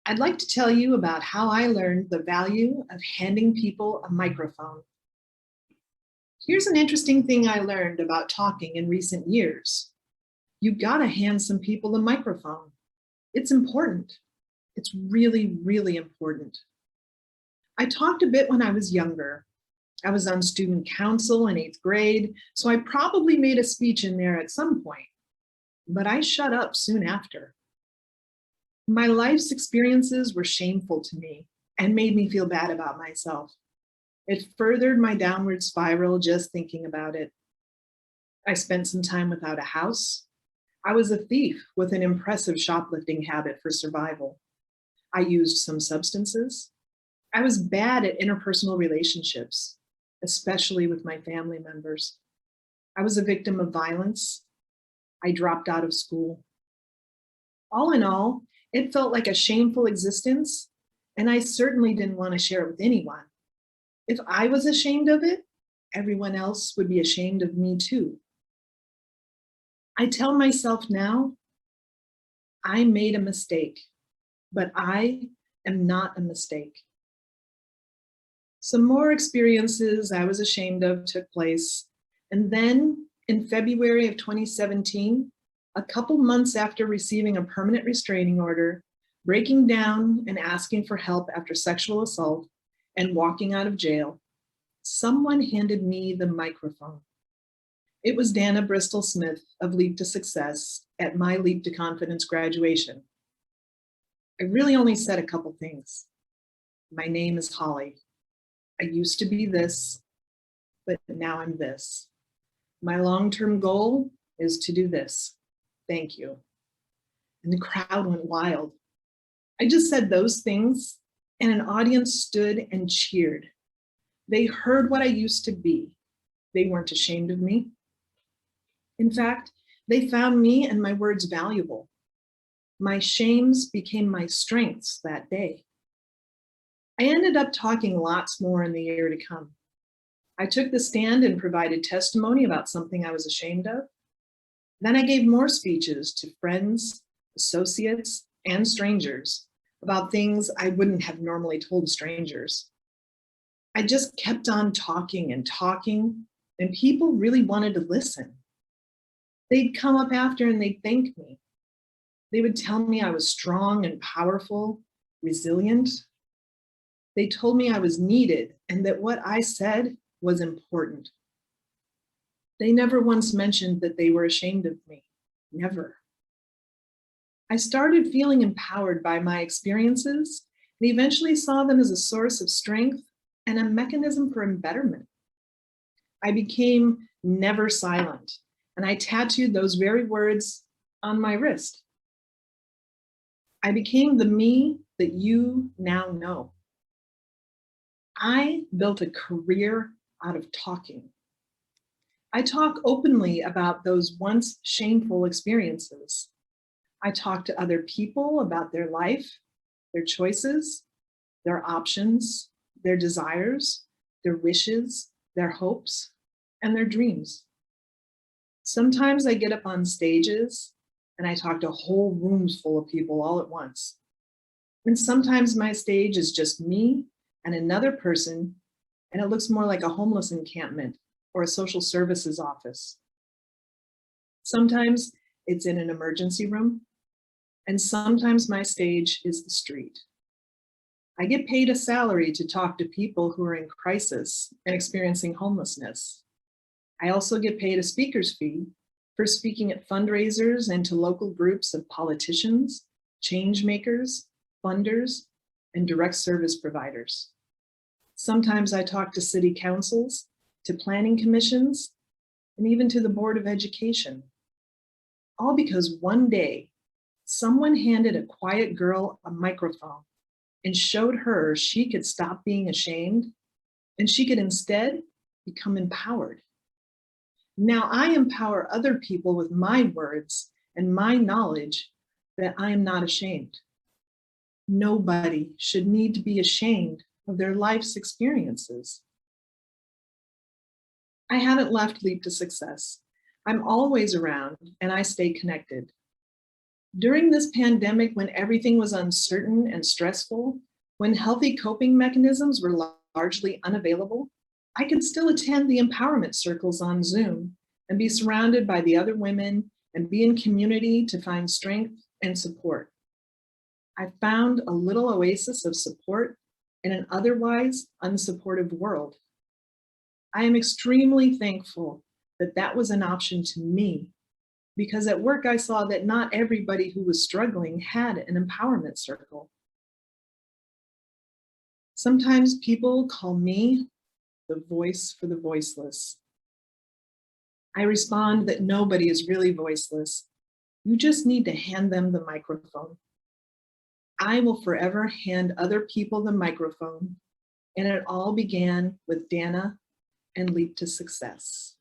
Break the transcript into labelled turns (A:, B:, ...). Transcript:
A: I'd like to tell you about how I learned the value of handing people a microphone. Here's an interesting thing I learned about talking in recent years. You've got to hand some people a microphone. It's important. It's really, really important. I talked a bit when I was younger. I was on student council in 8th grade, so I probably made a speech in there at some point, but I shut up soon after. My life's experiences were shameful to me and made me feel bad about myself. It furthered my downward spiral just thinking about it. I spent some time without a house. I was a thief with an impressive shoplifting habit for survival. I used some substances. I was bad at interpersonal relationships, especially with my family members. I was a victim of violence. I dropped out of school. All in all, it felt like a shameful existence, and I certainly didn't want to share it with anyone. If I was ashamed of it, everyone else would be ashamed of me too. I tell myself now, I made a mistake, but I am not a mistake. Some more experiences I was ashamed of took place, and then in February of 2017, a couple months after receiving a permanent restraining order, breaking down and asking for help after sexual assault, and walking out of jail, someone handed me the microphone. It was Dana Bristol Smith of Leap to Success at my Leap to Confidence graduation. I really only said a couple things. My name is Holly. I used to be this, but now I'm this. My long-term goal is to do this. Thank you. And the crowd went wild. I just said those things and an audience stood and cheered. They heard what I used to be. They weren't ashamed of me. In fact, they found me and my words valuable. My shames became my strengths that day. I ended up talking lots more in the year to come. I took the stand and provided testimony about something I was ashamed of. Then I gave more speeches to friends, associates, and strangers about things I wouldn't have normally told strangers. I just kept on talking, and people really wanted to listen. They'd come up after and they'd thank me. They would tell me I was strong and powerful, resilient. They told me I was needed and that what I said was important. They never once mentioned that they were ashamed of me, never. I started feeling empowered by my experiences and eventually saw them as a source of strength and a mechanism for embetterment. I became never silent, and I tattooed those very words on my wrist. I became the me that you now know. I built a career out of talking. I talk openly about those once shameful experiences. I talk to other people about their life, their choices, their options, their desires, their wishes, their hopes, and their dreams. Sometimes I get up on stages and I talk to whole rooms full of people all at once. And sometimes my stage is just me and another person, and it looks more like a homeless encampment or a social services office. Sometimes it's in an emergency room, and sometimes my stage is the street. I get paid a salary to talk to people who are in crisis and experiencing homelessness. I also get paid a speaker's fee for speaking at fundraisers and to local groups of politicians, change makers, funders, and direct service providers. Sometimes I talk to city councils, to planning commissions, and even to the Board of Education. All because one day, someone handed a quiet girl a microphone and showed her she could stop being ashamed and she could instead become empowered. Now I empower other people with my words and my knowledge that I am not ashamed. Nobody should need to be ashamed of their life's experiences. I haven't left Leap to Success. I'm always around and I stay connected. During this pandemic, when everything was uncertain and stressful, when healthy coping mechanisms were largely unavailable, I could still attend the empowerment circles on Zoom and be surrounded by the other women and be in community to find strength and support. I found a little oasis of support in an otherwise unsupportive world. I am extremely thankful that that was an option to me, because at work I saw that not everybody who was struggling had an empowerment circle. Sometimes people call me the voice for the voiceless. I respond that nobody is really voiceless. You just need to hand them the microphone. I will forever hand other people the microphone, and it all began with Dana and Leap to Success.